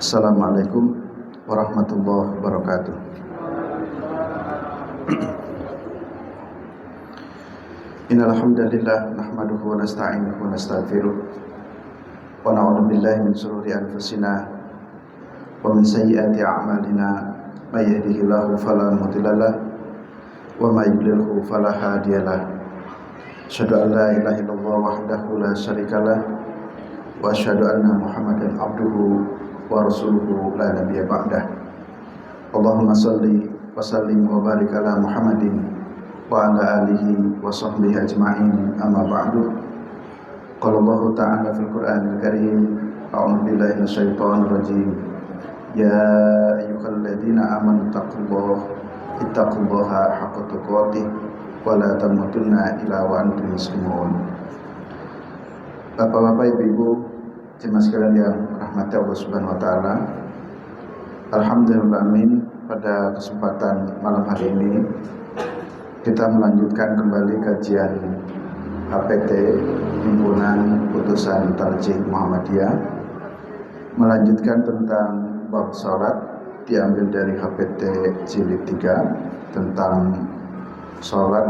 Assalamualaikum warahmatullahi wabarakatuh. Innal hamdalillah nahmaduhu wa nasta'inuhu wa nastaghfiruh wa na'udzu billahi min shururi anfusina wa min sayyiati a'malina may yahdihillahu fala mudhillalah wa may yudlilhu fala hadiyalah. Asyhadu an la ilaha illallah wahdahu la syarikalah wa asyhadu anna Muhammadan abduhu wa rasuluhu la nabiyya ba'dah. Allahumma shalli wa sallim wa barik ala Muhammadin wa ala alihi wa sahbihi ajma'in, amma ba'du. Qala Allah ta'ala fil Qur'anil Karim, a'udzu billahi minasyaitonir rajim. Ya ayyuhalladzina amanu ittaqullaha haqqa tuqatih wa la tamutunna illa wa antum muslimun. Bapak-bapak, ibu-ibu, jemaah sekalian yang rahmati Allah Subhanahu wa taala. Alhamdulillah, pada kesempatan malam hari ini kita melanjutkan kembali kajian HPT Himpunan Putusan Tarjih Muhammadiyah, melanjutkan tentang bab salat, diambil dari HPT jilid 3 tentang salat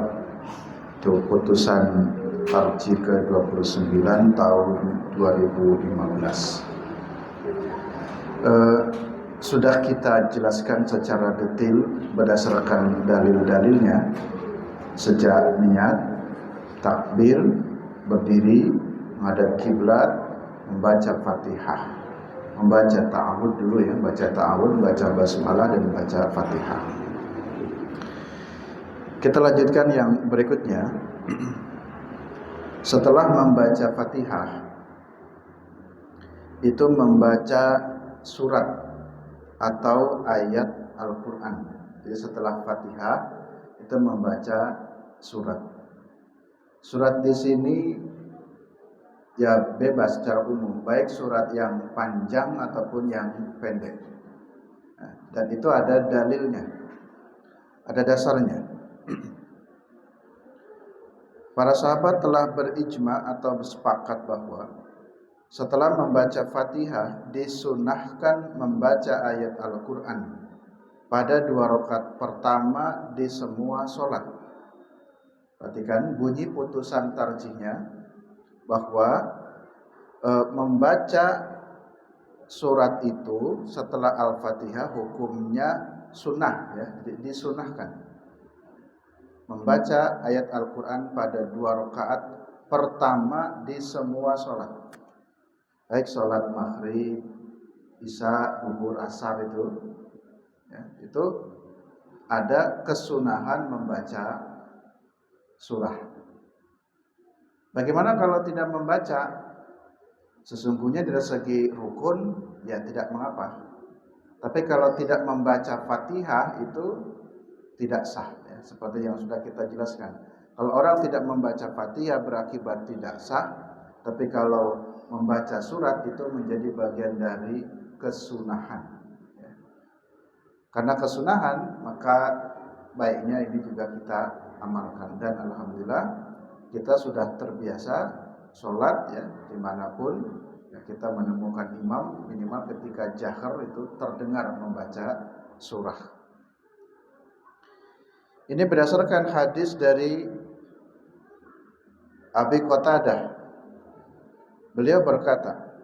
itu putusan Tarjih ke-29 tahun 2015. Sudah kita jelaskan secara detail berdasarkan dalil-dalilnya, sejak niat, takbir, berdiri, menghadap kiblat, membaca Fatihah, membaca ta'awud dulu ya, baca ta'awud, baca basmalah dan baca Fatihah. Kita lanjutkan yang berikutnya. Setelah membaca Fatihah, itu membaca surat atau ayat Al-Quran. Jadi setelah Fatihah itu membaca surat. Surat di sini ya bebas secara umum, baik surat yang panjang ataupun yang pendek. Dan itu ada dalilnya, ada dasarnya. Para sahabat telah berijma atau bersepakat bahwa setelah membaca Fatihah disunahkan membaca ayat Al-Quran pada 2 rakaat pertama di semua sholat. Perhatikan bunyi putusan tarjihnya bahwa membaca surat itu setelah Al-Fatihah hukumnya sunnah ya, disunahkan. Membaca ayat Al-Quran pada 2 rakaat pertama di semua sholat, baik sholat maghrib, isya, zuhur, asar itu ada kesunahan membaca surah. Bagaimana kalau tidak membaca? Sesungguhnya dari segi rukun ya tidak mengapa. Tapi kalau tidak membaca Fatihah itu tidak sah ya, seperti yang sudah kita jelaskan. Kalau orang tidak membaca Fatihah berakibat tidak sah, tapi kalau membaca surat itu menjadi bagian dari kesunahan ya. Karena kesunahan maka baiknya ini juga kita amalkan. Dan alhamdulillah kita sudah terbiasa sholat ya, dimanapun ya, kita menemukan imam minimal ketika jahar itu terdengar membaca surah. Ini berdasarkan hadis dari Abi Qatadah. Beliau berkata,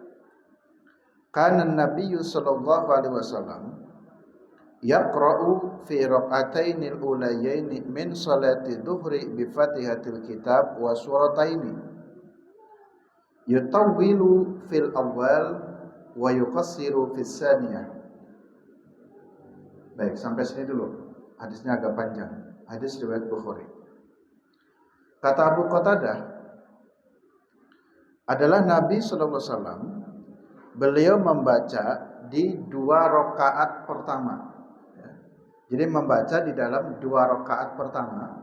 kana Nabiyyu sallallahu alaihi wasallam yaqra'u fi rak'atainil ulayaini min salati dhuhri bi Fatihatil Kitab wa surataini yutawwilu fil awwal wa yuqassiru fis tsaniyah. Baik, sampai sini dulu. Hadisnya agak panjang. Hadis riwayat Bukhari. Kata Abu Qatadah, adalah Nabi sallallahu alaihi wasallam, beliau membaca di 2 rakaat pertama. Jadi membaca di dalam 2 rakaat pertama,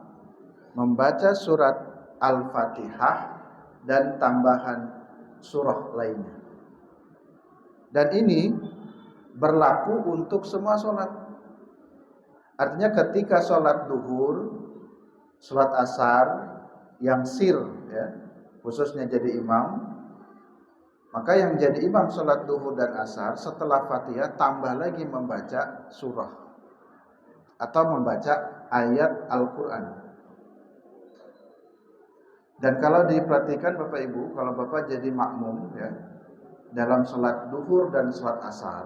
membaca surat Al-Fatihah dan tambahan surah lainnya. Dan ini berlaku untuk semua sholat. Artinya ketika sholat duhur, sholat asar yang sir ya, khususnya jadi imam, Maka yang jadi imam sholat duhur dan asar setelah Fatihah tambah lagi membaca surah atau membaca ayat Al-Quran. Dan kalau diperhatikan Bapak Ibu, kalau Bapak jadi makmum ya dalam sholat duhur dan sholat asar,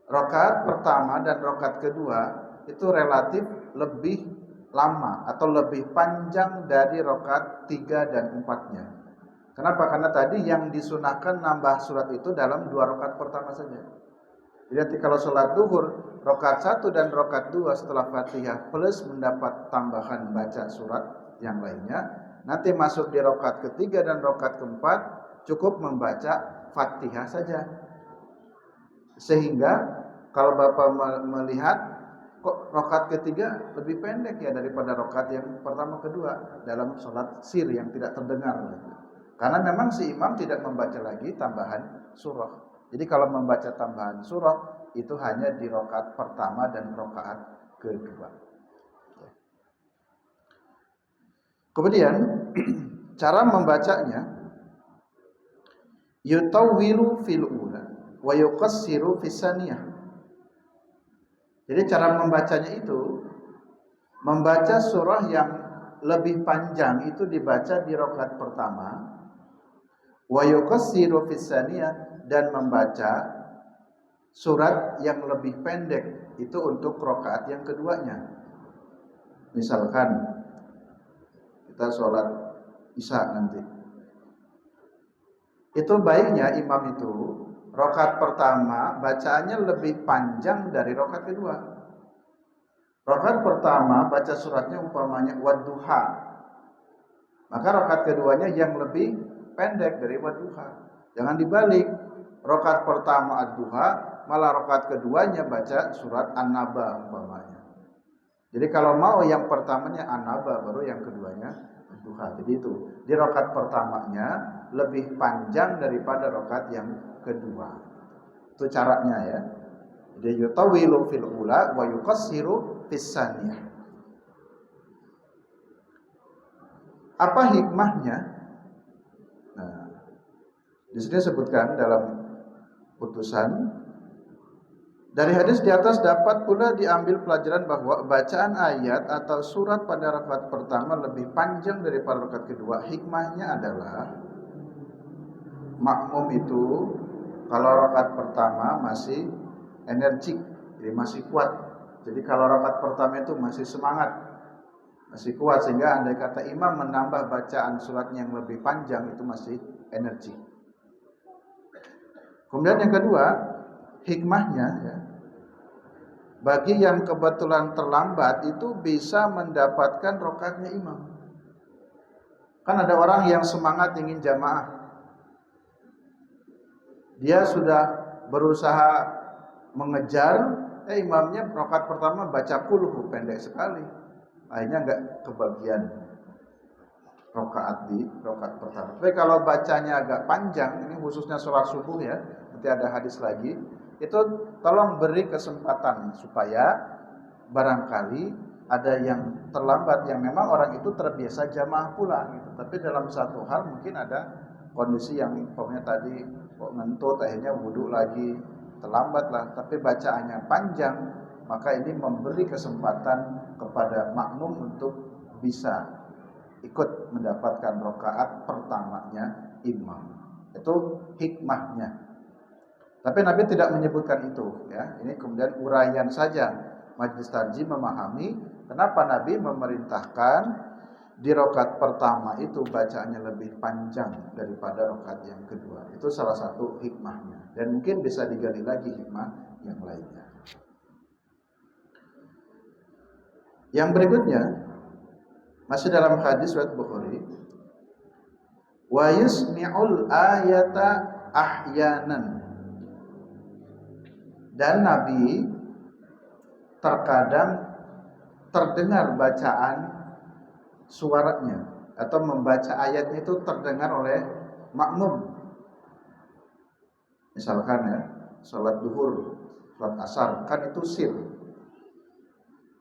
rakaat pertama dan rakaat kedua itu relatif lebih lama atau lebih panjang dari rakaat 3 dan 4-nya. Kenapa? Karena tadi yang disunahkan nambah surat itu dalam 2 rakaat pertama saja. Jadi kalau sholat duhur, rakaat 1 dan rakaat 2 setelah Fatihah plus mendapat tambahan baca surat yang lainnya, nanti masuk di rakaat ketiga dan rakaat keempat cukup membaca Fatihah saja. Sehingga kalau Bapak melihat kok rakaat ketiga lebih pendek ya daripada rakaat yang pertama kedua dalam sholat sir yang tidak terdengar. Karena memang si imam tidak membaca lagi tambahan surah. Jadi kalau membaca tambahan surah itu hanya di rakaat pertama dan rakaat kedua. Kemudian cara membacanya yutawwilu fil ula wa yuqassiru fis saniyah. Jadi cara membacanya itu membaca surah yang lebih panjang itu dibaca di rakaat pertama, wa yuqassiru fis saniyah, dan membaca surat yang lebih pendek itu untuk rakaat yang keduanya. Misalkan kita sholat Isya nanti, itu baiknya imam itu rakaat pertama bacaannya lebih panjang dari rakaat kedua. Rakaat pertama baca suratnya umpamanya wadduha, maka rakaat keduanya yang lebih pendek dari wadduha. Jangan dibalik, rakaat pertama ad-duha, malah rakaat keduanya baca surat An-Naba umpamanya. Jadi kalau mau yang pertamanya An-Naba, baru yang keduanya ad-duha. Jadi itu, di rakaat pertamanya lebih panjang daripada rakaat yang kedua. Itu caranya ya. Jadi yutawilu fil ula wa yuqassiru fis saniyah. Apa hikmahnya? Nah, di sini disebutkan dalam putusan dari hadis di atas dapat pula diambil pelajaran bahwa bacaan ayat atau surat pada rakaat pertama lebih panjang daripada rakaat kedua. Hikmahnya adalah makmum itu kalau rakaat pertama masih energik, jadi masih kuat. Jadi kalau rakaat pertama itu masih semangat, masih kuat, sehingga andai kata imam menambah bacaan suratnya yang lebih panjang itu masih energik. Kemudian yang kedua, hikmahnya ya, bagi yang kebetulan terlambat itu bisa mendapatkan rakaatnya imam. Kan ada orang yang semangat ingin jamaah, dia sudah berusaha mengejar, imamnya rakaat pertama baca kulhu pendek sekali, akhirnya enggak kebagian rakaat di rakaat pertama. Tapi kalau bacanya agak panjang, ini khususnya sholat subuh ya, nanti ada hadis lagi, itu tolong beri kesempatan supaya barangkali ada yang terlambat yang memang orang itu terbiasa jamaah pula gitu. Tapi dalam satu hal mungkin ada kondisi yang pokoknya tadi kok ngentut akhirnya wudhu lagi, terlambatlah, tapi bacaannya panjang, maka ini memberi kesempatan kepada makmum untuk bisa ikut mendapatkan rakaat pertamanya imam. Itu hikmahnya. Tapi Nabi tidak menyebutkan itu ya. Ini kemudian uraian saja. Majelis Tarjih memahami kenapa Nabi memerintahkan di rakaat pertama itu bacaannya lebih panjang daripada rakaat yang kedua. Itu salah satu hikmahnya. Dan mungkin bisa digali lagi hikmah yang lainnya. Yang berikutnya masih dalam hadis riwayat Bukhari, wa yusmi'ul ayata ahyanan, dan Nabi terkadang terdengar bacaan suaranya atau membaca ayatnya itu terdengar oleh makmum. Misalkan ya, sholat duhur, sholat asar, kan itu sir.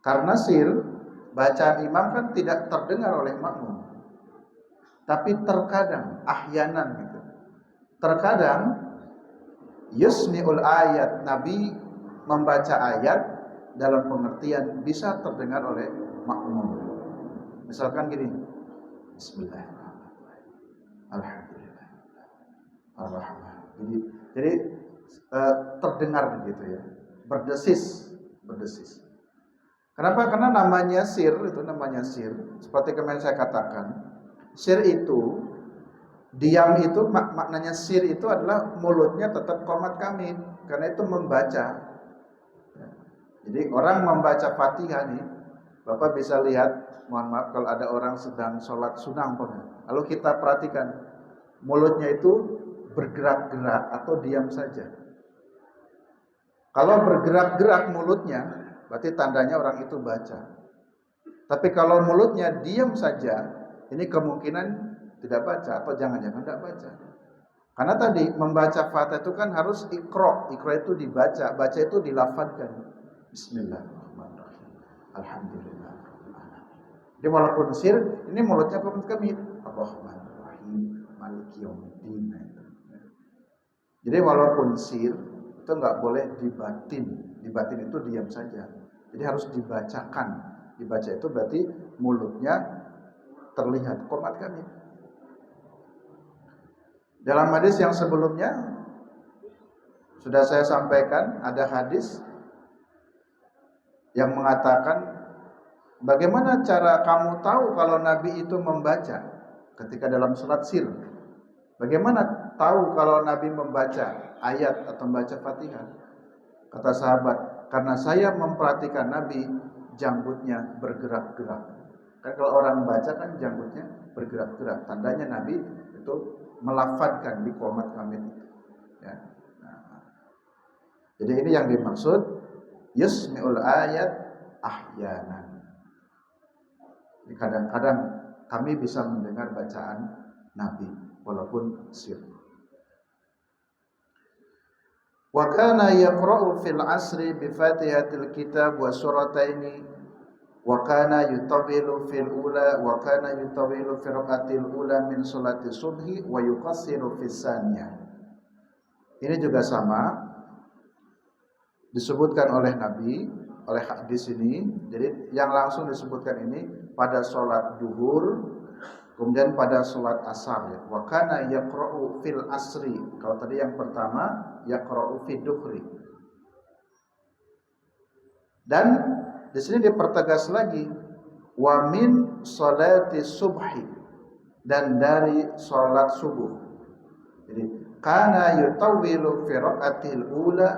Karena sir, bacaan imam kan tidak terdengar oleh makmum, tapi terkadang ahyanan gitu, Terkadang yusmi'ul ayat, Nabi membaca ayat dalam pengertian bisa terdengar oleh makmum. Misalkan gini, Bismillahirrahmanirrahim, Alhamdulillah, Ar-Rahman. Jadi terdengar begitu ya, berdesis. Kenapa? Karena namanya sir, itu namanya sir. Seperti kemarin saya katakan, sir itu, diam itu maknanya sir itu adalah mulutnya tetap qomat kamit, karena itu membaca. Jadi orang membaca Fatihah nih, Bapak bisa lihat, mohon maaf kalau ada orang sedang sholat sunnah, lalu kita perhatikan mulutnya itu bergerak-gerak atau diam saja. Kalau bergerak-gerak mulutnya, berarti tandanya orang itu baca. Tapi kalau mulutnya diam saja, ini kemungkinan tidak baca atau jangan-jangan tidak baca. Karena tadi membaca Fatihah itu kan harus ikra. Ikra itu dibaca, baca itu dilafadzkan. Bismillahirrahmanirrahim. Alhamdulillah. Jadi walaupun sir, ini mulutnya komit. Ar-Rahmanirrahim. Maliki yaumiddin. Jadi walaupun sir itu nggak boleh dibatin. Dibatin itu diam saja. Jadi harus dibacakan. Dibaca itu berarti mulutnya terlihat qomat kamit. Dalam hadis yang sebelumnya sudah saya sampaikan, ada hadis yang mengatakan bagaimana cara kamu tahu kalau Nabi itu membaca ketika dalam salat sir? Bagaimana tahu kalau Nabi membaca ayat atau membaca Fatihah? Kata sahabat, karena saya memperhatikan Nabi, janggutnya bergerak-gerak. Kan kalau orang baca kan janggutnya bergerak-gerak, tandanya Nabi itu melafadzkan di qomat kamit. Ya. Nah, jadi ini yang dimaksud yusmi'ul ayat ahyanan. Jadi kadang-kadang kami bisa mendengar bacaan Nabi walaupun sir. Wa kana yaqra'u fil 'asri bi Fatihatil kitab wa surataini wa kana yutawilu fil ula wa kana yutawilu fi raqatil ula min sholati subhi wa yuqassiru fis saniyah. Ini juga sama disebutkan oleh Nabi, oleh hadis ini. Jadi yang langsung disebutkan ini pada sholat duhur, kemudian pada sholat asar ya. Wa kana yaqra'u fil asri. Kalau tadi yang pertama yaqra'u fid duhri. Dan di sini dipertegas lagi wa min sholati subhi, dan dari sholat subuh. Jadi kana yutawwilu fi raqatil ula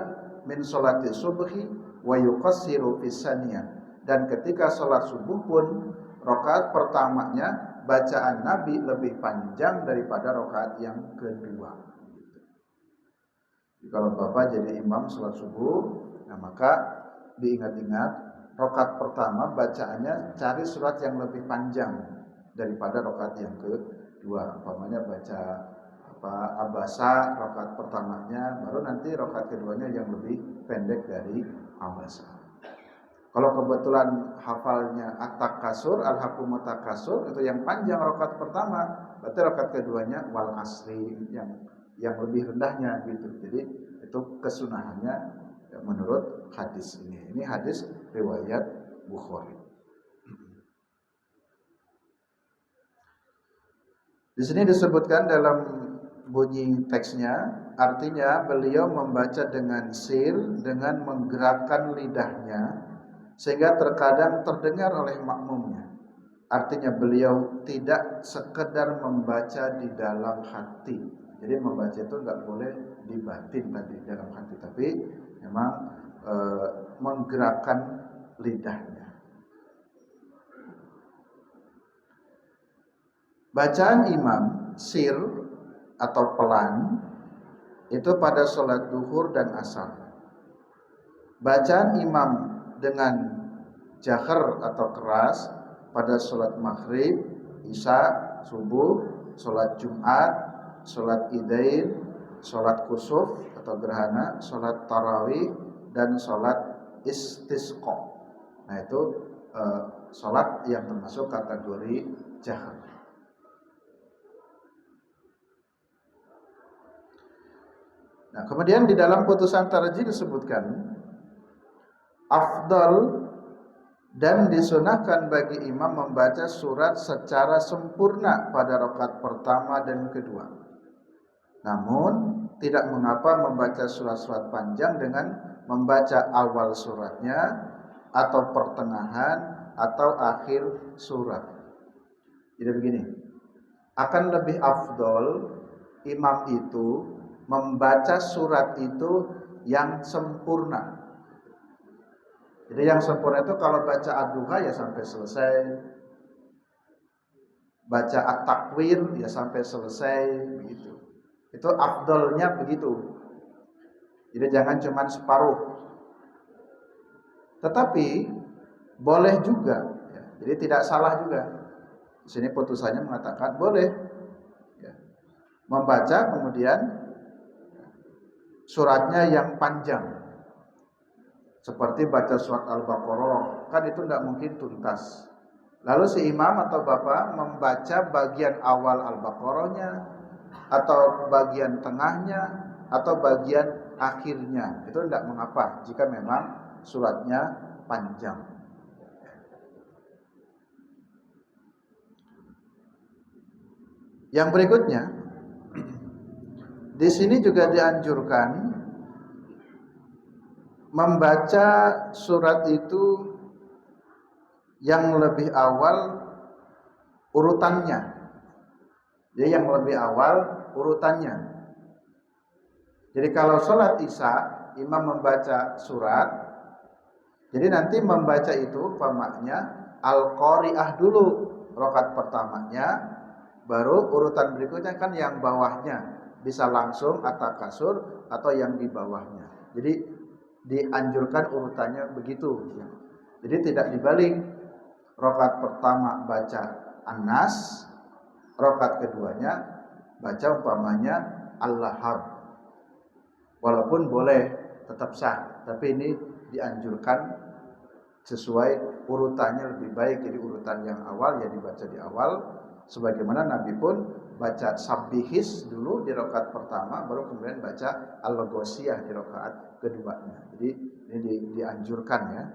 min sholati subhi wa yuqassiru fi saniyah. Dan ketika sholat subuh pun rakaat pertamanya bacaan Nabi lebih panjang daripada rakaat yang kedua. Jadi kalau Bapak jadi imam sholat subuh, nah maka diingat-ingat rakaat pertama bacaannya cari surat yang lebih panjang daripada rakaat yang kedua. Umpamanya baca Abasa rakaat pertamanya, baru nanti rakaat keduanya yang lebih pendek dari Abasa. Kalau kebetulan hafalnya At-Takasur, Al-Hakum At-Takasur, itu yang panjang rakaat pertama, berarti rakaat keduanya Wal Asri yang lebih rendahnya gitu. Jadi itu kesunahannya menurut hadis ini. Ini hadis riwayat Bukhari. Di sini disebutkan dalam bunyi teksnya, artinya beliau membaca dengan sir, dengan menggerakkan lidahnya, sehingga terkadang terdengar oleh makmumnya. Artinya beliau tidak sekedar membaca di dalam hati. Jadi membaca itu nggak boleh di batin tadi dalam hati, tapi memang menggerakkan lidahnya. Bacaan imam sir atau pelan itu pada sholat duhur dan asar. Bacaan imam dengan jahar atau keras pada sholat maghrib, isya, subuh, sholat Jumat, sholat Idain, sholat kusuf atau gerhana, sholat tarawih, dan sholat istisqa. Nah itu sholat yang termasuk kategori jahar. Nah, kemudian di dalam putusan tarjih disebutkan afdal dan disunahkan bagi imam membaca surat secara sempurna pada rakaat pertama dan kedua. Namun tidak mengapa membaca surat-surat panjang dengan membaca awal suratnya atau pertengahan atau akhir surat. Jadi begini, akan lebih afdol imam itu membaca surat itu yang sempurna. Jadi yang sempurna itu kalau baca ad-duha ya sampai selesai, baca at-takwir ya sampai selesai, begitu. Itu afdolnya begitu. Jadi jangan cuma separuh. Tetapi boleh juga, ya. Jadi tidak salah juga. Di sini putusannya mengatakan boleh ya, membaca kemudian suratnya yang panjang, seperti baca surat Al-Baqarah, kan itu tidak mungkin tuntas. Lalu si imam atau bapak membaca bagian awal Al-Baqarahnya, atau bagian tengahnya, atau bagian akhirnya. Itu tidak mengapa jika memang suratnya panjang. Yang berikutnya, di sini juga dianjurkan membaca surat itu yang lebih awal urutannya. Jadi yang lebih awal urutannya. Jadi kalau sholat isya, imam membaca surat, jadi nanti membaca itu umpamanya Al-Qari'ah dulu rakaat pertamanya, baru urutan berikutnya kan yang bawahnya, bisa langsung at-takasur atau yang di bawahnya. Jadi dianjurkan urutannya begitu. Jadi tidak dibalik. Rakaat pertama baca An-Nas, rakaat keduanya baca umpamanya Al-Lahab. Walaupun boleh tetap sah, tapi ini dianjurkan sesuai urutannya lebih baik. Jadi urutan yang awal ya dibaca di awal, sebagaimana Nabi pun baca Sabbihis dulu di rakaat pertama, baru kemudian baca Al-Ghasyiyah di rakaat keduanya. Jadi ini dianjurkan ya,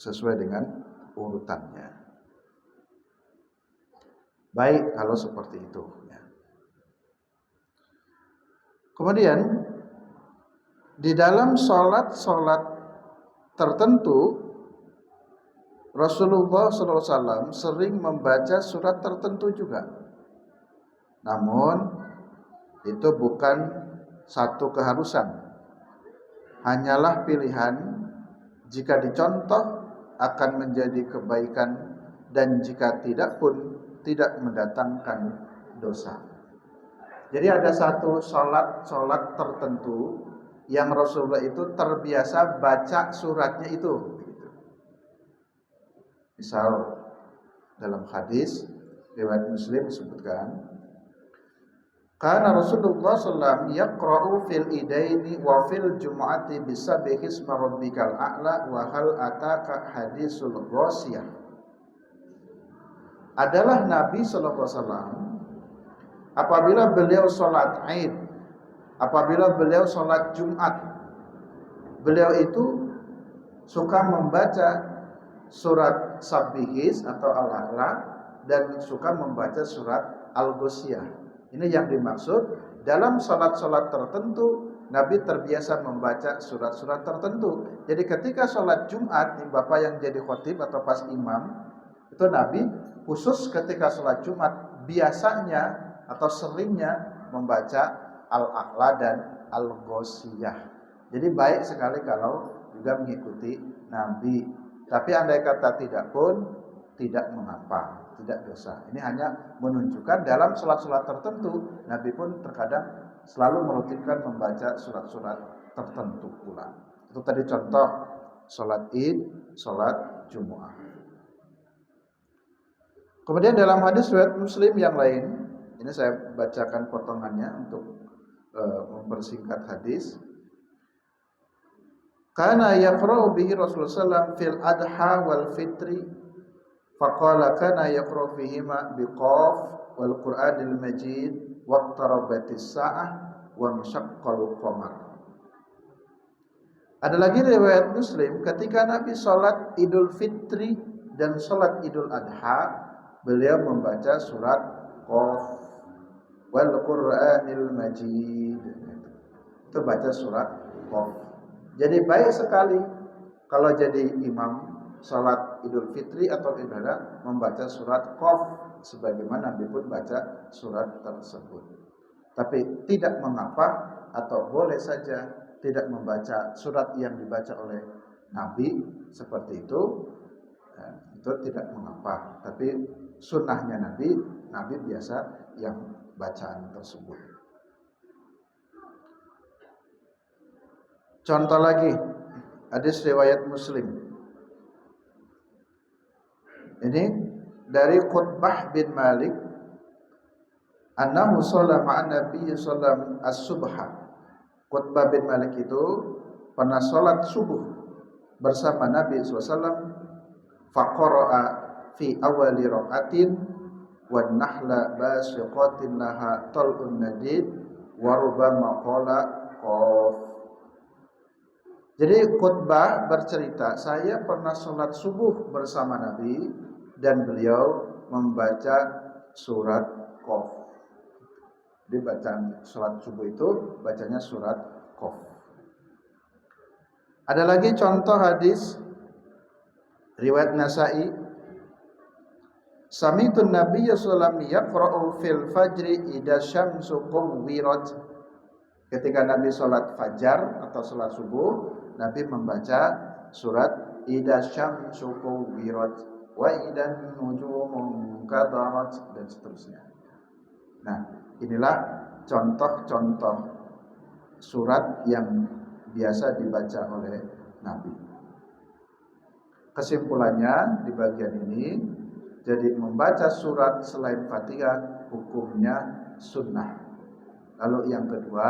sesuai dengan urutannya. Baik kalau seperti itu ya. Kemudian di dalam sholat tertentu Rasulullah SAW sering membaca surat tertentu juga. Namun itu bukan satu keharusan, hanyalah pilihan. Jika dicontoh akan menjadi kebaikan, dan jika tidak pun tidak mendatangkan dosa. Jadi ada satu sholat tertentu yang Rasulullah itu terbiasa baca suratnya itu. Misal dalam hadis riwayat Muslim disebutkan, karena Rasulullah SAW yaqra'u fil idaini wa fil jum'ati bisabbihi isma rabbikal a'la wa hal ataka hadisul ghasyiyah. Adalah Nabi SAW apabila beliau sholat Id, apabila beliau sholat Jumat, beliau itu suka membaca surat Sabbihis atau Al-A'la dan suka membaca surat Al-Ghasyiyah. Ini yang dimaksud dalam sholat-sholat tertentu Nabi terbiasa membaca surat-surat tertentu. Jadi ketika sholat Jumat, Bapak yang jadi khotib atau pas imam, itu Nabi khusus ketika sholat Jumat biasanya atau seringnya membaca Al-A'la dan Al-Ghasyiyah. Jadi baik sekali kalau juga mengikuti Nabi. Tapi andai kata tidak pun tidak mengapa, tidak dosa. Ini hanya menunjukkan dalam sholat-sholat tertentu Nabi pun terkadang selalu merutinkan membaca surat-surat tertentu pula. Itu tadi contoh sholat Id, sholat Jumu'ah. Kemudian dalam hadis riwayat Muslim yang lain, ini saya bacakan potongannya untuk mempersingkat hadis. Kana yaqra'u bihi Rasulullah sallallahu fil adha wal fitri, faqala kana yaqra'u fihima biqaf wal Qur'anil Majid waqtarabatis sa'ah wa masyaqqal qamar. Ada lagi riwayat Muslim ketika Nabi sholat Idul Fitri dan sholat Idul Adha, beliau membaca surat Qaf wal Qur'anil Majid. Itu baca surat Qaf. Jadi baik sekali kalau jadi imam sholat Idul Fitri atau Idul Adha membaca surat Qaf sebagaimana Nabi pun baca surat tersebut. Tapi tidak mengapa atau boleh saja tidak membaca surat yang dibaca oleh Nabi seperti itu, ya, itu tidak mengapa. Tapi sunnahnya Nabi biasa yang bacaan tersebut. Contoh lagi, hadis riwayat Muslim. Ini dari Qutbah bin Malik, annahu shalla ma'an Nabi sallallahu as-subha. Qutbah bin Malik itu pernah sholat subuh bersama Nabi SAW. Faqara'a fi awali raqatin wan nahla basiqatin laha tal'un nadid wa rubama qala qaf. Jadi Qutbah bercerita, saya pernah sholat subuh bersama Nabi dan beliau membaca surat Qaf. Di bacaan sholat subuh itu bacanya surat Qaf. Ada lagi contoh hadis riwayat Nasa'i. Sami'tun Nabiyya sallallahu alaihi wasallam yaqra'u fil fajri idza syamsu kuwirat. Ketika Nabi sholat fajar atau sholat subuh, Nabi membaca surat idza syamsu kuwirat wa idan nujumun kadarat dan seterusnya. Nah, inilah contoh-contoh surat yang biasa dibaca oleh Nabi. Kesimpulannya di bagian ini, jadi membaca surat selain Fatihah hukumnya sunnah. Lalu yang kedua,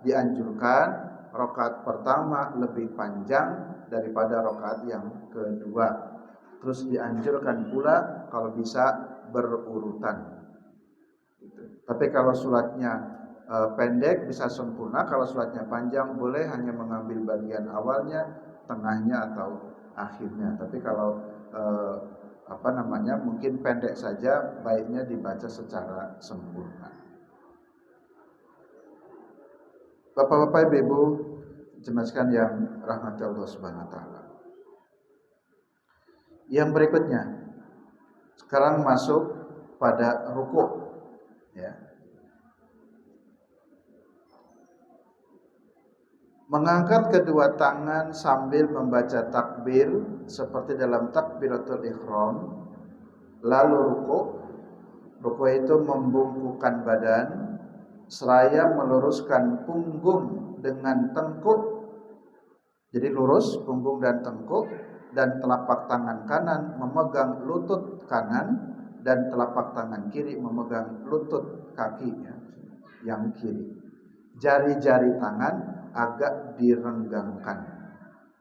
dianjurkan rakaat pertama lebih panjang daripada rakaat yang kedua. Terus dianjurkan pula kalau bisa berurutan. Tapi kalau suratnya pendek bisa sempurna, kalau suratnya panjang boleh hanya mengambil bagian awalnya, tengahnya atau akhirnya. Tapi kalau mungkin pendek saja, baiknya dibaca secara sempurna. Bapak-bapak, Ibu, jemaah sekalian rahmati Allah Subhanahu wa taala. Yang berikutnya, sekarang masuk pada rukuk. Ya. Mengangkat kedua tangan sambil membaca takbir seperti dalam takbiratul ihram, lalu rukuk. Rukuk itu membungkukkan badan seraya meluruskan punggung dengan tengkuk. Jadi lurus punggung dan tengkuk, dan telapak tangan kanan memegang lutut kanan dan telapak tangan kiri memegang lutut kakinya yang kiri. Jari-jari tangan agak direnggangkan.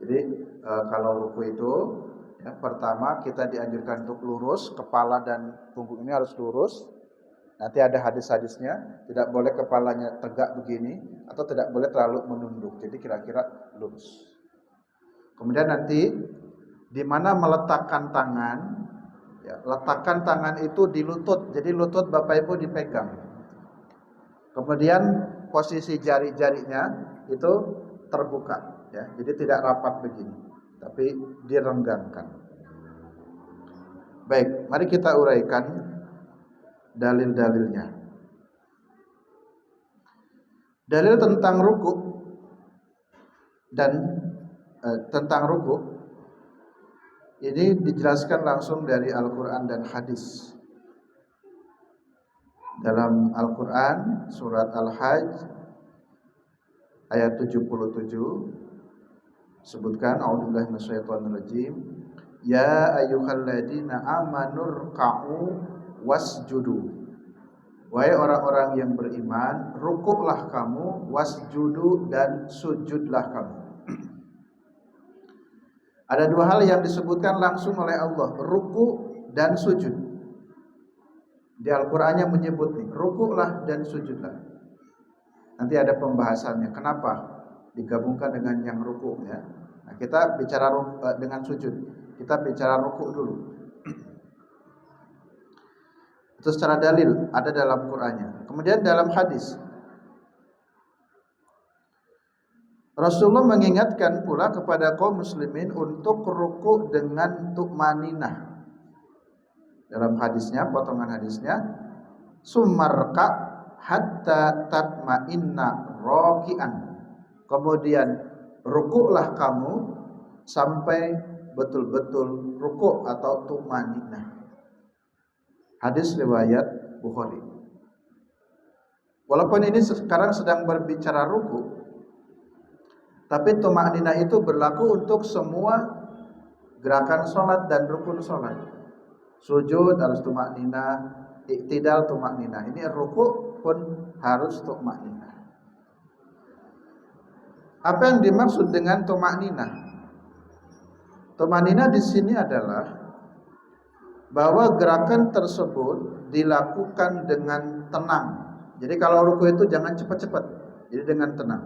Jadi kalau ruku itu ya, pertama kita dianjurkan untuk lurus, kepala dan punggung ini harus lurus. Nanti ada hadis-hadisnya, tidak boleh kepalanya tegak begini atau tidak boleh terlalu menunduk. Jadi kira-kira lurus. Kemudian nanti di mana meletakkan tangan, ya, letakkan tangan itu di lutut. Jadi lutut Bapak Ibu dipegang. Kemudian posisi jari-jarinya itu terbuka, ya. Jadi tidak rapat begini, tapi direnggangkan. Baik, mari kita uraikan dalil-dalilnya. Dalil tentang ruku dan tentang ruku ini dijelaskan langsung dari Al-Quran dan hadis. Dalam Al-Quran surat Al-Hajj ayat 77 sebutkan, a'udzubillahi minasyaitonirrajim, ya ayyuhalladzina amanurka'u wasjudu. Wahai orang-orang yang beriman, rukuklah kamu, wasjudu, dan sujudlah kamu. Ada dua hal yang disebutkan langsung oleh Allah, ruku dan sujud. Di Al-Qur'annya menyebut nih, rukuklah dan sujudlah. Nanti ada pembahasannya kenapa digabungkan dengan yang rukuk ya. Nah, kita bicara dengan sujud. Kita bicara rukuk dulu. Itu secara dalil ada dalam Qur'annya. Kemudian dalam hadis Rasulullah mengingatkan pula kepada kaum muslimin untuk rukuk dengan tumaninah. Dalam hadisnya, potongan hadisnya, sumarka hatta tatma'inna raki'an. Kemudian rukuklah kamu sampai betul-betul rukuk atau tumaninah. Hadis riwayat Bukhari. Walaupun ini sekarang sedang berbicara rukuk, tapi tumaninah itu berlaku untuk semua gerakan sholat dan rukun sholat. Sujud harus tumaninah, iktidal tumaninah. Ini rukuk pun harus tumaninah. Apa yang dimaksud dengan tumaninah? Tumaninah di sini adalah bahwa gerakan tersebut dilakukan dengan tenang. Jadi kalau ruku itu jangan cepat-cepat, jadi dengan tenang.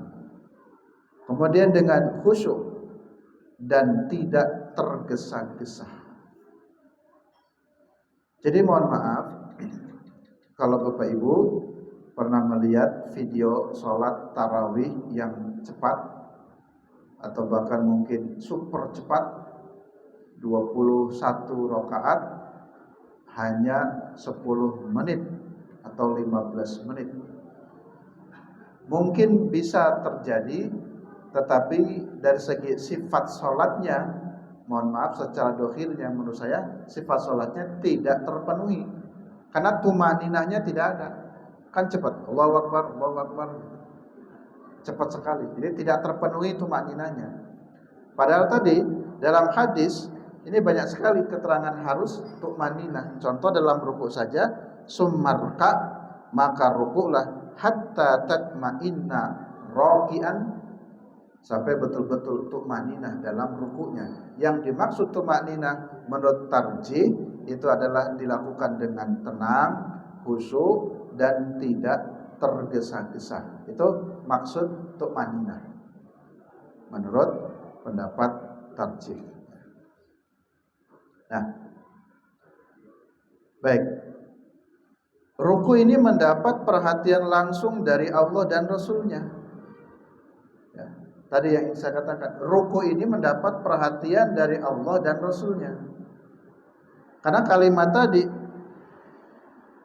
Kemudian dengan khusyuk dan tidak tergesa-gesa. Jadi mohon maaf kalau Bapak Ibu pernah melihat video sholat tarawih yang cepat atau bahkan mungkin super cepat 21 rakaat hanya 10 menit atau 15 menit. Mungkin bisa terjadi, tetapi dari segi sifat sholatnya, mohon maaf secara dohirnya menurut saya sifat sholatnya tidak terpenuhi karena tumaninahnya tidak ada. Kan cepat, Allahu Akbar, Allahu Akbar, cepat sekali. Jadi tidak terpenuhi tumaninahnya. Padahal tadi dalam hadis ini banyak sekali keterangan harus tumaninah. Contoh dalam rukuk saja, summarka, maka rukuklah hatta tatma'inna raki'an, sampai betul-betul tumaninah dalam rukuknya. Yang dimaksud tumaninah menurut tarjih itu adalah dilakukan dengan tenang, khusyuk dan tidak tergesa-gesa. Itu maksud tumaninah menurut pendapat tarjih. Nah, baik. Ruku ini mendapat perhatian langsung dari Allah dan Rasul-Nya. Ya, tadi yang saya katakan, ruku ini mendapat perhatian dari Allah dan Rasul-Nya. Karena kalimat tadi,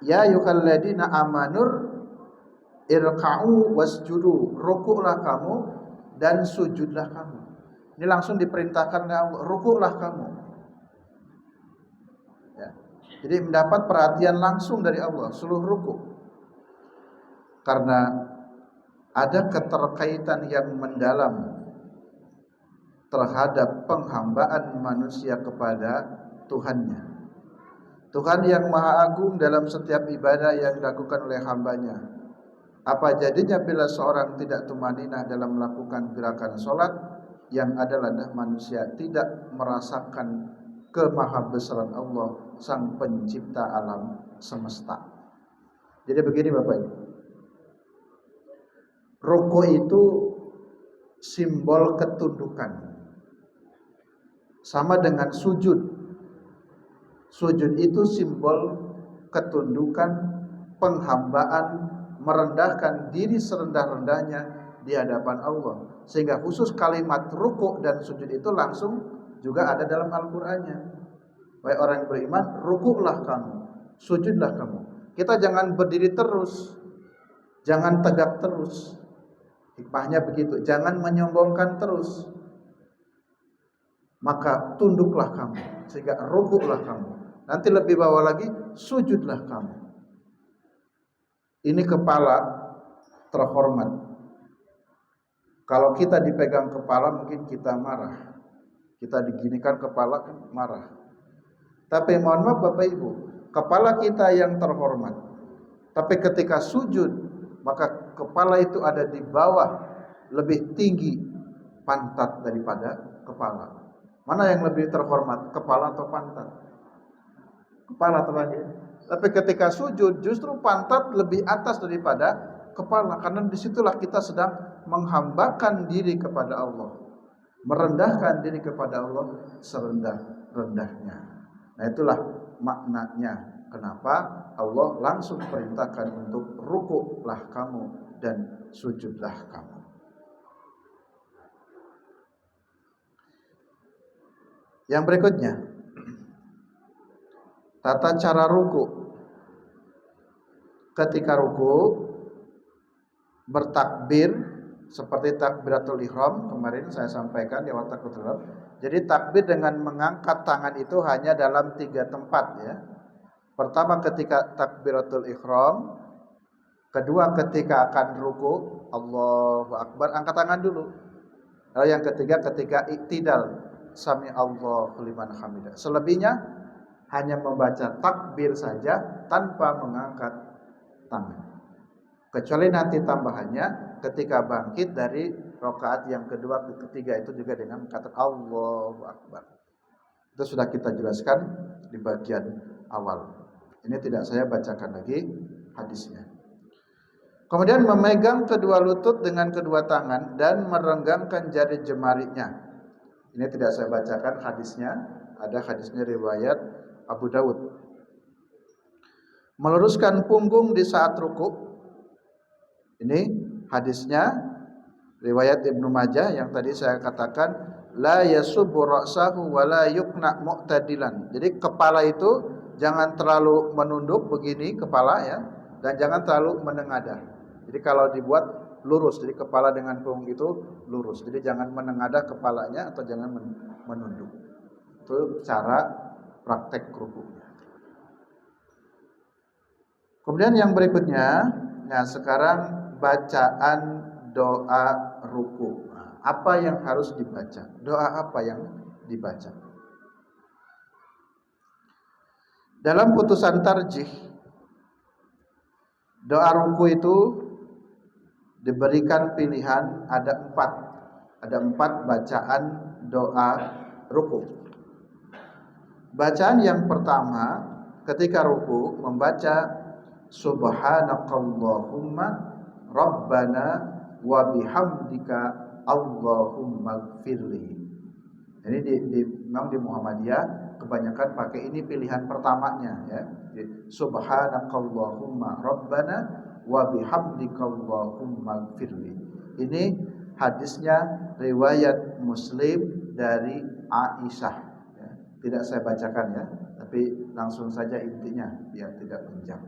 ya ayyuhalladzina amanur irka'u wasjudu, rukuklah kamu dan sujudlah kamu. Ini langsung diperintahkan oleh Allah, rukuklah kamu. Ya. Jadi mendapat perhatian langsung dari Allah seluruh rukuk. Karena ada keterkaitan yang mendalam terhadap penghambaan manusia kepada Tuhannya. Tuhan yang Maha Agung dalam setiap ibadah yang dilakukan oleh hambanya. Apa jadinya bila seorang tidak tumaninah dalam melakukan gerakan sholat, yang adalah manusia tidak merasakan kemahabesaran Allah, Sang Pencipta alam semesta. Jadi begini Bapak Ibu, ruku itu simbol ketundukan, sama dengan sujud. Sujud itu simbol ketundukan, penghambaan, merendahkan diri serendah-rendahnya di hadapan Allah. Sehingga khusus kalimat ruku dan sujud itu langsung juga ada dalam Al-Qur'annya. Wahai orang yang beriman, rukuklah kamu, sujudlah kamu. Kita jangan berdiri terus, jangan tegak terus. Hikmahnya begitu, jangan menyombongkan terus. Maka tunduklah kamu, sehingga rukuklah kamu. Nanti lebih bawah lagi, sujudlah kamu. Ini kepala terhormat. Kalau kita dipegang kepala mungkin kita marah. Kita diginikan kepala kan marah. Tapi mohon maaf Bapak Ibu, kepala kita yang terhormat. Tapi ketika sujud, maka kepala itu ada di bawah, lebih tinggi pantat daripada kepala. Mana yang lebih terhormat, kepala atau pantat? Kepala teman-teman. Tapi ketika sujud justru pantat lebih atas daripada kepala, karena disitulah kita sedang menghambakan diri kepada Allah, merendahkan diri kepada Allah serendah-rendahnya. Nah, itulah maknanya kenapa Allah langsung perintahkan untuk rukuklah kamu dan sujudlah kamu. Yang berikutnya, tata cara ruku. Ketika ruku, bertakbir seperti takbiratul ihram kemarin saya sampaikan di awal takbiratul ihram. Jadi takbir dengan mengangkat tangan itu hanya dalam 3 tempat ya. Pertama ketika takbiratul ihram, kedua ketika akan ruku, Allahu Akbar, angkat tangan dulu. Lalu yang ketiga ketika iktidal, sami Allahu liman hamidah. Selebihnya hanya membaca takbir saja tanpa mengangkat tangan. Kecuali nanti tambahannya ketika bangkit dari rakaat yang kedua ke ketiga itu juga dengan kata Allahu Akbar. Itu sudah kita jelaskan di bagian awal. Ini tidak saya bacakan lagi hadisnya. Kemudian memegang kedua lutut dengan kedua tangan dan merenggangkan jari jemarinya. Ini tidak saya bacakan hadisnya, ada hadisnya riwayat Abu Dawud. Meluruskan punggung di saat ruku. Ini hadisnya riwayat Ibnu Majah yang tadi saya katakan, la yasubbu ra'sahu wa la yuqna mu'tadilan. Jadi kepala itu jangan terlalu menunduk begini kepala ya, dan jangan terlalu menengadah. Jadi kalau dibuat lurus, jadi kepala dengan punggung itu lurus. Jadi jangan menengadah kepalanya atau jangan menunduk. Itu cara praktek rukunya. Kemudian yang berikutnya, nah sekarang bacaan doa ruku. Apa yang harus dibaca? Doa apa yang dibaca? Dalam putusan tarjih, doa ruku itu diberikan pilihan ada 4. Ada 4 bacaan doa ruku. Bacaan yang pertama ketika ruku membaca subhanakallahumma rabbana wa bihamdika allahumma gfirli. Jadi memang di Muhammadiyah kebanyakan pakai ini pilihan pertamanya ya. Subhanakallahumma rabbana wa bihamdika allahumma gfirli. Ini hadisnya riwayat Muslim dari Aisyah ya. Tidak saya bacakan ya, tapi langsung saja intinya biar tidak panjang.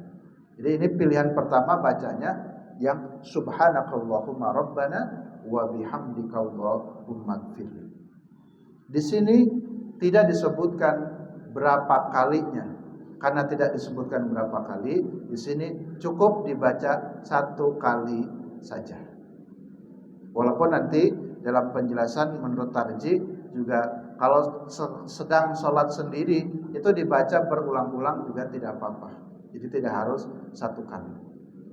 Jadi ini pilihan pertama bacanya yang subhanakallahumma rabbana wa bihamdika allahumma gfirli. Di sini tidak disebutkan berapa kalinya. Karena tidak disebutkan berapa kali, di sini cukup dibaca 1 kali saja. Walaupun nanti dalam penjelasan menurut tarjih juga kalau sedang sholat sendiri itu dibaca berulang-ulang juga tidak apa-apa. Jadi tidak harus 1 kali.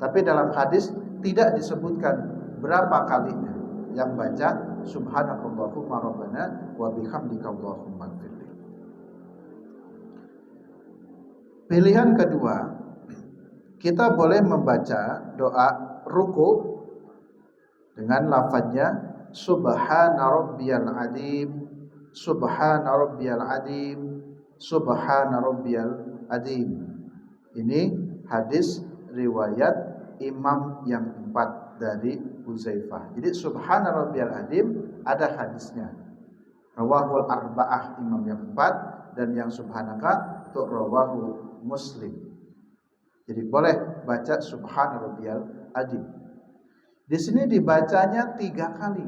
Tapi dalam hadis tidak disebutkan berapa kalinya yang baca subhanakallahumma rabbana wa bihamdika allahumma gfirli. Pilihan kedua, kita boleh membaca doa ruku dengan lafadznya subhana rabbiyal azim, subhana rabbiyal azim, subhana rabbiyal azim. Ini hadis riwayat imam yang 4 dari Hudzaifah. Jadi subhana rabbiyal azim ada hadisnya. Rawahul arba'ah imam yang 4 dan yang subhanaka itu rawahu Muslim. Jadi boleh baca subhana rabbiyal azim. Di sini dibacanya 3 kali.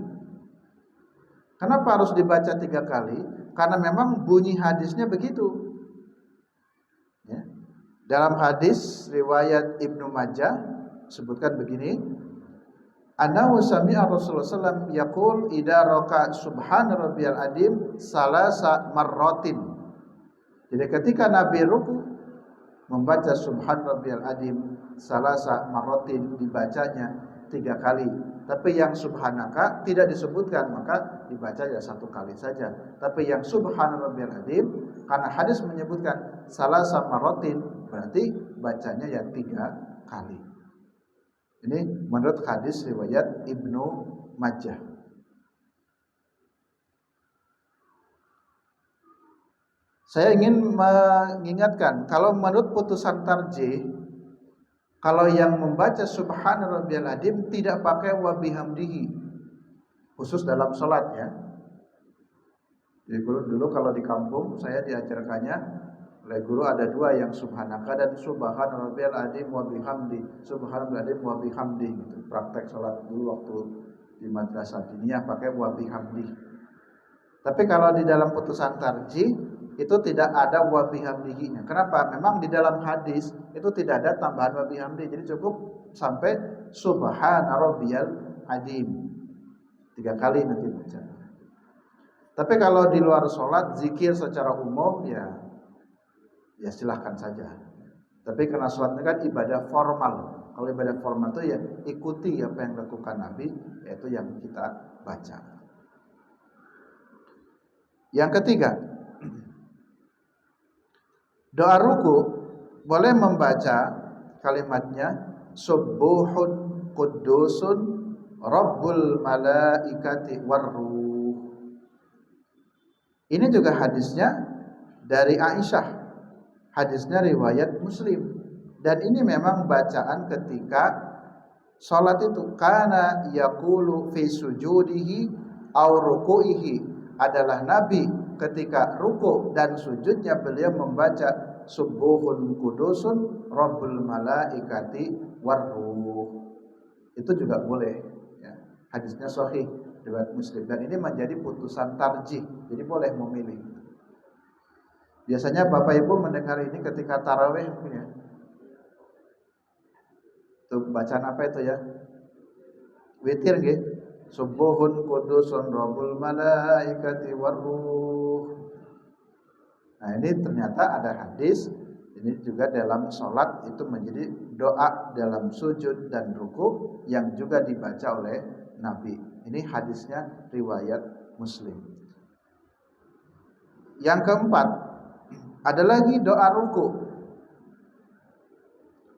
Kenapa harus dibaca 3 kali? Karena memang bunyi hadisnya begitu. Ya. Dalam hadis riwayat Ibnu Majah sebutkan begini, Anahu sami'a Rasulullah sallallahu alaihi wasallam yaqul idza raka subhana rabbiyal azim salasa marratin. Jadi ketika Nabi ruku membaca subhan rabbiyal azim salasa marratin, dibacanya 3 kali. Tapi yang subhanaka tidak disebutkan, maka dibaca ya 1 kali saja. Tapi yang subhan rabbiyal azim karena hadis menyebutkan salasa marratin, berarti bacanya ya 3 kali. Ini menurut hadis riwayat Ibnu Majah. Saya ingin mengingatkan, kalau menurut putusan tarjih, kalau yang membaca Subhana Rabbiyal Adzim tidak pakai wa bihamdihi, khusus dalam sholat ya. Jadi dulu kalau di kampung saya diajarkannya oleh guru ada 2 yang subhanaka dan subhana rabbiyal adzim wa bihamdi. Subhana rabbiyal adzim wa bihamdi gitu. Praktek salat dulu waktu di madrasah diniyah pakai wa bihamdi. Tapi kalau di dalam putusan tarjih itu tidak ada wa bihamdihi-nya. Kenapa? Memang di dalam hadis itu tidak ada tambahan wa bihamdi. Jadi cukup sampai subhana rabbiyal adzim. 3 kali nanti baca. Tapi kalau di luar sholat zikir secara umum ya silahkan saja. Tapi karena sholat ini kan ibadah formal. Kalau ibadah formal itu ya ikuti apa yang dilakukan Nabi, yaitu yang kita baca. Yang ketiga, doa ruku boleh membaca kalimatnya subuhun qudusun rabbul malaikati warruh. Ini juga hadisnya dari Aisyah. Hadisnya riwayat Muslim. Dan ini memang bacaan ketika sholat itu. Kana yaqulu fi sujudihi aw ruku'ihi. Adalah Nabi ketika ruku' dan sujudnya beliau membaca subuhun kudusun rabbul malaikati warruh. Itu juga boleh ya. Hadisnya sahih riwayat Muslim. Dan ini menjadi putusan tarjih. Jadi boleh memilih. Biasanya Bapak Ibu mendengar ini ketika tarawih mungkin ya. Tuh bacaan apa itu ya? Witir nggih. Subuhun qudusun rabbul malaikati warruh. Nah, ini ternyata ada hadis ini juga dalam sholat itu menjadi doa dalam sujud dan ruku yang juga dibaca oleh Nabi. Ini hadisnya riwayat Muslim. Yang keempat, ada lagi doa ruku.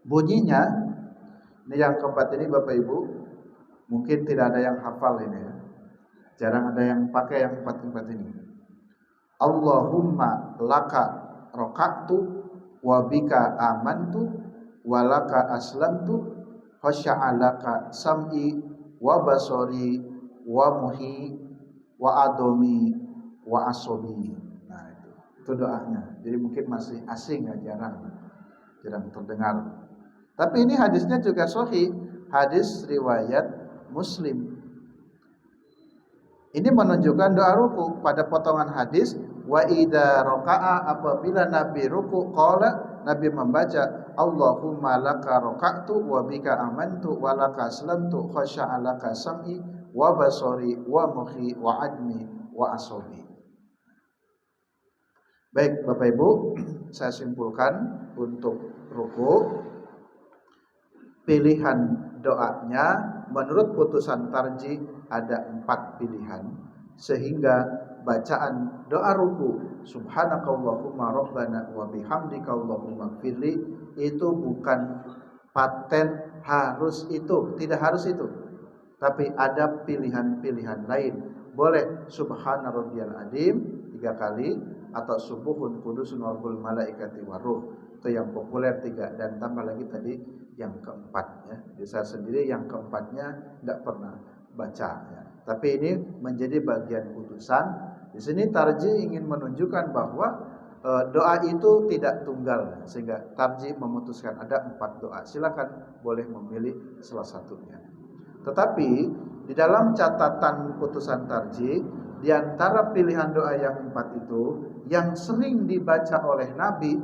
Bunyinya, ini yang keempat ini Bapak Ibu, mungkin tidak ada yang hafal ini ya. Jarang ada yang pakai yang empat ini. Allahumma laka roka'tu wa bika amantu wa laka aslamtu khasya'alaka sam'i wa basori wa muhi wa adomi wa asobi. Nah itu doanya. Jadi mungkin masih asing ya, jarang terdengar. Tapi ini hadisnya juga sahih, hadis riwayat Muslim. Ini menunjukkan doa ruku. Pada potongan hadis, wa idza raka'a, apabila Nabi ruku, qala, Nabi membaca Allahumma laka raka'tu wa bika amantu wa laka aslamtu khasya'alaka sam'i wa basori wa mukhi wa admi wa asobi. Baik Bapak Ibu, saya simpulkan untuk ruku, pilihan doanya menurut putusan tarjih ada 4 pilihan, sehingga bacaan doa ruku subhanakallahumma rabbana wa bihamdika allahumma firli itu bukan paten harus itu, tidak harus itu, tapi ada pilihan-pilihan lain. Boleh subhana rabbiyal adzim 3 kali atau subuhun kudusun rabbul malaikati waruh, itu yang populer 3, dan tambah lagi tadi yang keempat ya. Jadi saya sendiri yang keempatnya tidak pernah baca ya. Tapi ini menjadi bagian putusan. Di sini tarjih ingin menunjukkan bahwa doa itu tidak tunggal, sehingga tarjih memutuskan ada 4 doa. Silakan boleh memilih salah satunya. Tetapi di dalam catatan putusan tarjih, di antara pilihan doa yang 4 itu yang sering dibaca oleh Nabi,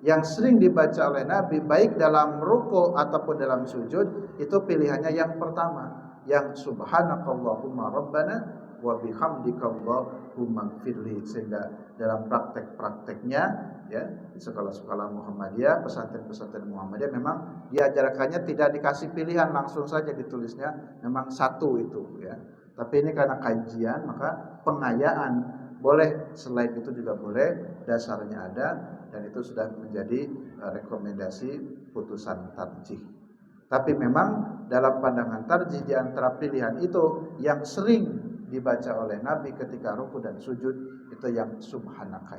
yang sering dibaca oleh Nabi baik dalam ruku ataupun dalam sujud, itu pilihannya yang pertama, yang subhanakallahumma rabbana wa bihamdika allahumma firli. Sehingga dalam praktek-prakteknya ya, di sekolah-sekolah Muhammadiyah, pesantren-pesantren Muhammadiyah memang diajarkannya tidak dikasih pilihan, langsung saja ditulisnya memang 1 itu ya. Tapi ini karena kajian maka pengayaan boleh, selain itu juga boleh dasarnya ada, dan itu sudah menjadi rekomendasi putusan tarjih. Tapi memang dalam pandangan tarjih di antara pilihan itu yang sering dibaca oleh Nabi ketika ruku dan sujud itu yang subhanaka.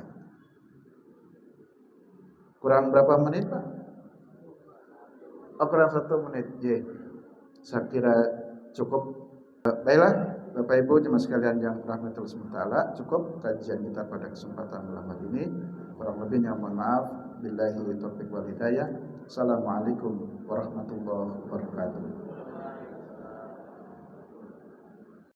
Kurang berapa menit, Pak? Oh, kurang 1 menit. Saya kira cukup. Baiklah, Bapak Ibu jemaah sekalian yang rahmatullah SWT, cukup kajian kita pada kesempatan malam hari ini. Kurang lebihnya mohon maaf. Billahi taufiq wal hidayah. Assalamualaikum warahmatullahi wabarakatuh.